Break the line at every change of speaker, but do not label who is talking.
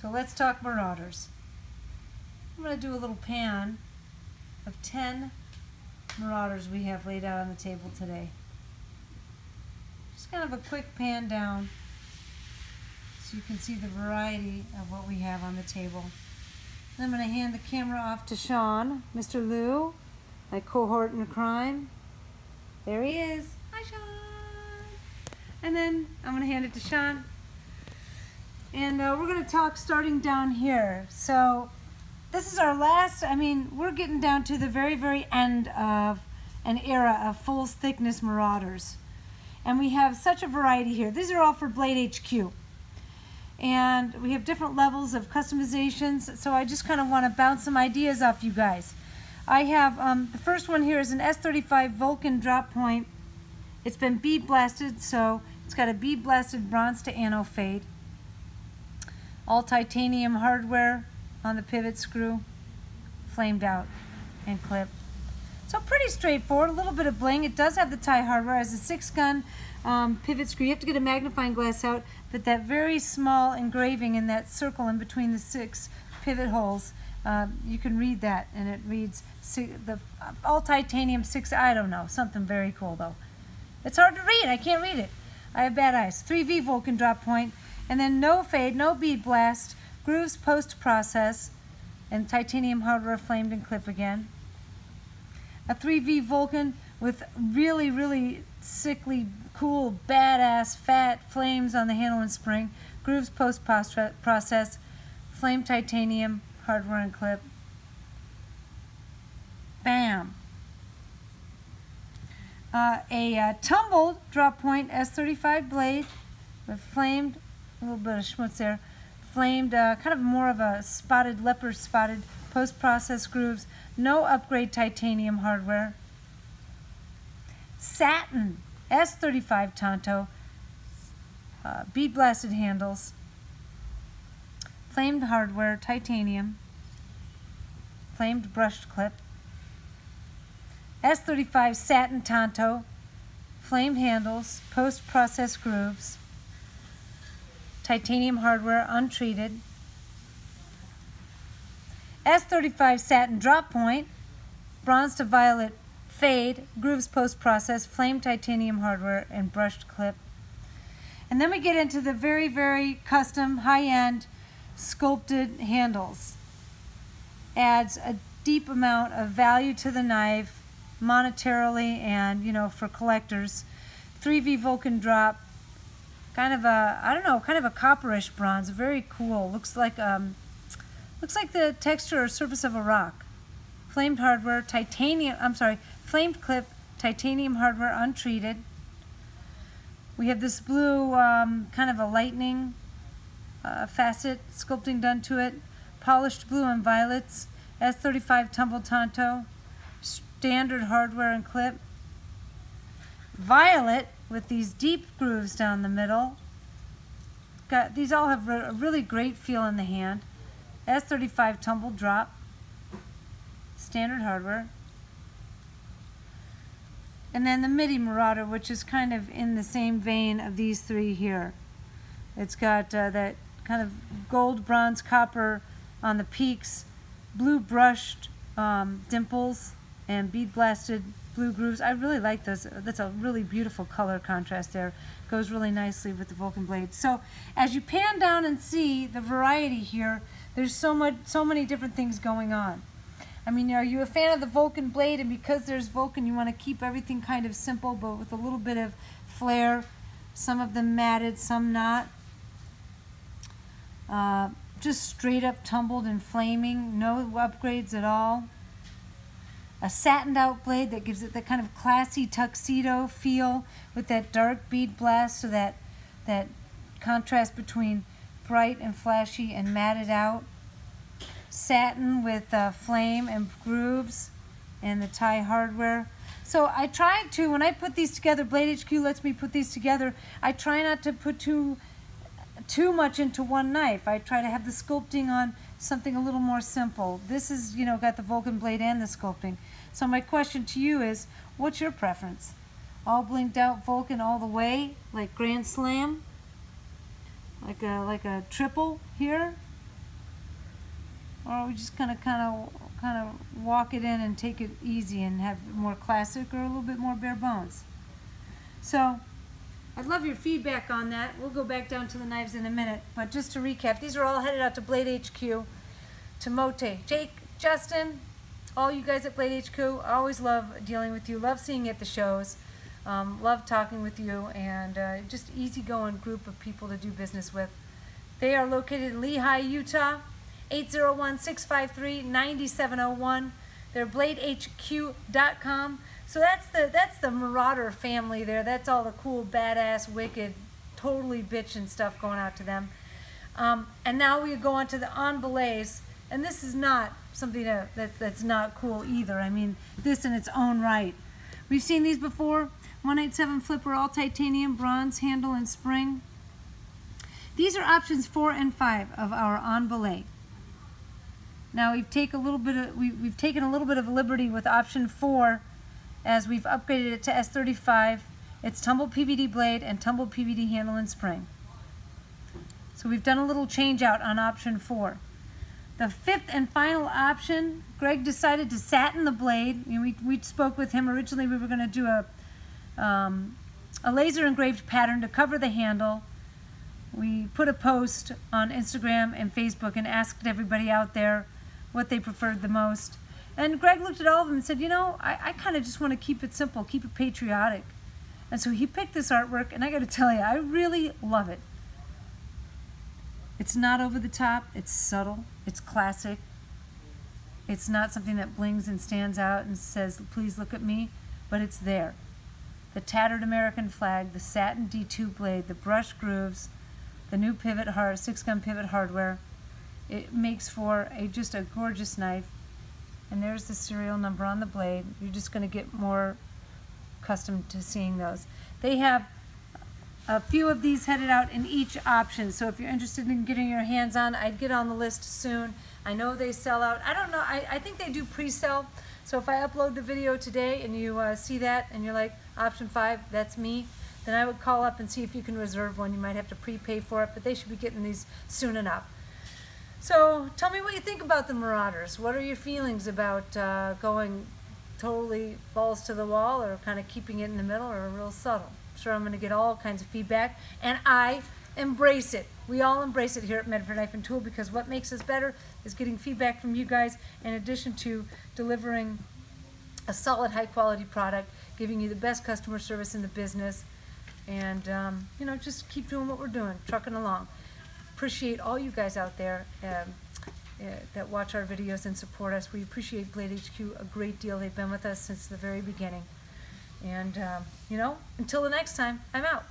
So let's talk Marauders. I'm going to do a little pan of 10 Marauders we have laid out on the table today. Just kind of a quick pan down so you can see the variety of what we have on the table. And I'm going to hand the camera off to Sean, Mr. Lou, my cohort in crime. There he is. Hi, Sean. And then I'm going to hand it to Sean. And we're going to talk starting down here. So this is our last, we're getting down to the very, very end of an era of full thickness Marauders. And we have such a variety here. These are all for Blade HQ. And we have different levels of customizations. So I just kind of want to bounce some ideas off you guys. I have, the first one here is an S35 Vulcan drop point. It's been bead blasted, so it's got a bead blasted bronze to ano fade. All titanium hardware on the pivot screw, flamed out and clipped. So pretty straightforward, a little bit of bling. It does have the tie hardware as a 6-gun pivot screw. You have to get a magnifying glass out, but that very small engraving in that circle in between the 6 pivot holes, you can read that, and it reads all titanium 6, I don't know, something very cool though. It's hard to read, I can't read it. I have bad eyes. 3V Vulcan drop point. And then no fade, no bead blast, grooves post-process, and titanium hardware flamed and clip again. A 3V Vulcan with really, really sickly, cool, badass, fat flames on the handle and spring, grooves post-process, flame titanium hardware and clip. Bam! A tumbled drop point S35 blade with flamed, a little bit of schmutz there, flamed, kind of more of a spotted, leopard spotted post-process grooves, no upgrade titanium hardware. Satin S35 Tonto, bead blasted handles, flamed hardware, titanium, flamed brushed clip. S35 Satin Tonto, flamed handles, post-process grooves, titanium hardware, untreated. S35 Satin Drop Point, bronze to violet fade, grooves post-process, flame titanium hardware, and brushed clip. And then we get into the very, very custom, high-end, sculpted handles. Adds a deep amount of value to the knife, monetarily and, for collectors. 3V Vulcan drop, kind of a, kind of a copperish bronze, very cool. Looks like the texture or surface of a rock. Flamed hardware, flamed clip, titanium hardware, untreated. We have this blue, kind of a lightning facet sculpting done to it. Polished blue and violets, S35 Tumble Tonto, standard hardware and clip. Violet with these deep grooves down the middle. These all have a really great feel in the hand. S35 Tumble Drop, standard hardware. And then the MIDI Marauder, which is kind of in the same vein of these three here. It's got that kind of gold, bronze, copper on the peaks, blue brushed dimples, and bead blasted blue grooves. I really like those. That's a really beautiful color contrast there. Goes really nicely with the Vulcan blade. So as you pan down and see the variety here, there's so many different things going on. Are you a fan of the Vulcan blade? And because there's Vulcan, you want to keep everything kind of simple, but with a little bit of flair. Some of them matted, some not. Just straight up tumbled and flaming, no upgrades at all. A satined out blade that gives it that kind of classy tuxedo feel with that dark bead blast, so that contrast between bright and flashy and matted out. Satin with flame and grooves and the tie hardware. So I try to, when I put these together, Blade HQ lets me put these together, I try not to put too much into one knife. I try to have the sculpting on something a little more simple. This is, got the Vulcan blade and the sculpting. So my question to you is, what's your preference? All blinked out Vulcan all the way, like Grand Slam? Like a triple here? or we just kind of walk it in and take it easy and have more classic or a little bit more bare bones. So I'd love your feedback on that. We'll go back down to the knives in a minute, but just to recap, these are all headed out to Blade HQ, to Mote. Jake, Justin, all you guys at Blade HQ, I always love dealing with you, love seeing you at the shows, love talking with you, and just easygoing group of people to do business with. They are located in Lehi, Utah, 801-653-9701. They're bladehq.com. So that's the Marauder family there. That's all the cool, badass, wicked, totally bitchin' stuff going out to them. And now we go on to the en belays, and this is not something that's not cool either. I mean, this in its own right. We've seen these before. 187 flipper, all titanium, bronze handle and spring. These are options 4 and 5 of our en belay. Now we've taken a little bit of liberty with option 4, as we've upgraded it to S35. It's tumbled PVD blade and tumbled PVD handle and spring. So we've done a little change out on option 4. The 5th and final option, Greg decided to satin the blade. You know, we spoke with him originally. We were going to do a laser engraved pattern to cover the handle. We put a post on Instagram and Facebook and asked everybody out there what they preferred the most. And Greg looked at all of them and said, you know, I kind of just want to keep it simple, keep it patriotic. And so he picked this artwork, and I got to tell you, I really love it. It's not over the top, it's subtle, it's classic. It's not something that blings and stands out and says, please look at me, but it's there. The tattered American flag, the satin D2 blade, the brush grooves, the new pivot 6-gun pivot hardware. It makes for just a gorgeous knife. And there's the serial number on the blade. You're just going to get more accustomed to seeing those. They have a few of these headed out in each option. So if you're interested in getting your hands on, I'd get on the list soon. I know they sell out. I don't know. I think they do pre-sell. So if I upload the video today and you see that and you're like, option 5, that's me, then I would call up and see if you can reserve one. You might have to prepay for it, but they should be getting these soon enough. So tell me what you think about the Marauders. What are your feelings about going totally balls to the wall, or kind of keeping it in the middle, or real subtle? I'm sure I'm going to get all kinds of feedback, and I embrace it. We all embrace it here at Medford Knife and Tool, because what makes us better is getting feedback from you guys, in addition to delivering a solid, high-quality product, giving you the best customer service in the business, and you know, just keep doing what we're doing, trucking along. Appreciate all you guys out there that watch our videos and support us. We appreciate Blade HQ a great deal. They've been with us since the very beginning. And, you know, until the next time, I'm out.